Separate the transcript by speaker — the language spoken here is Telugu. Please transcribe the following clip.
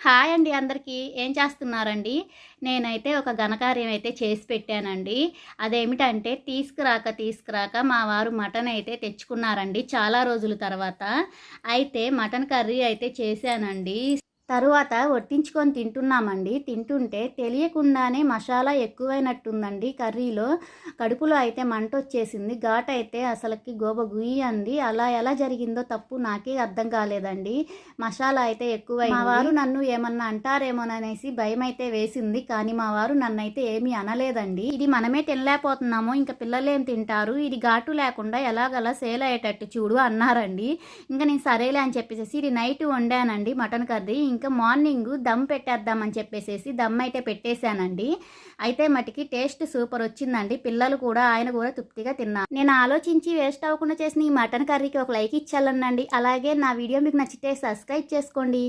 Speaker 1: హాయ్ అండి అందరికీ. ఏం చేస్తున్నారండి? నేనైతే ఒక ఘనకార్యం అయితే చేసి పెట్టానండి. అదేమిటంటే తీసుకురాక మా వారు మటన్ అయితే తెచ్చుకున్నారండి చాలా రోజుల తర్వాత. అయితే మటన్ కర్రీ అయితే చేశానండి. తరువాత వడ్డించుకొని తింటున్నామండి. తింటుంటే తెలియకుండానే మసాలా ఎక్కువైనట్టుందండి కర్రీలో. కడుపులో అయితే మంటొచ్చేసింది. ఘాటైతే అసలకి గోబ గుయ్యంది. అలా ఎలా జరిగిందో తప్పు నాకే అర్థం కాలేదండి. మసాలా అయితే ఎక్కువైంది. మా వారు నన్ను ఏమన్నా అంటారేమోననేసి భయమైతే వేసింది. కానీ మా వారు నన్నైతే ఏమీ అనలేదండి. ఇది మనమే తినలేకపోతున్నాము, ఇంక పిల్లలేం తింటారు, ఇది ఘాటు లేకుండా ఎలాగలా సేల్ అయ్యేటట్టు చూడు అన్నారండి. ఇంకా నేను సరేలే అని చెప్పేసేసి ఇది నైట్ వండానండి మటన్ కర్రీ. ఇంకా మార్నింగ్ దమ్ పెట్టేద్దామని చెప్పేసేసి దమ్ అయితే పెట్టేశానండి. అయితే మటుకి టేస్ట్ సూపర్ వచ్చిందండి. పిల్లలు కూడా ఆయన కూడా తృప్తిగా తిన్నారు. నేను ఆలోచించి వేస్ట్ అవ్వకుండా చేసిన ఈ మటన్ కర్రీకి ఒక లైక్ ఇచ్చాలనండి. అలాగే నా వీడియో మీకు నచ్చితే సబ్స్క్రైబ్ చేసుకోండి.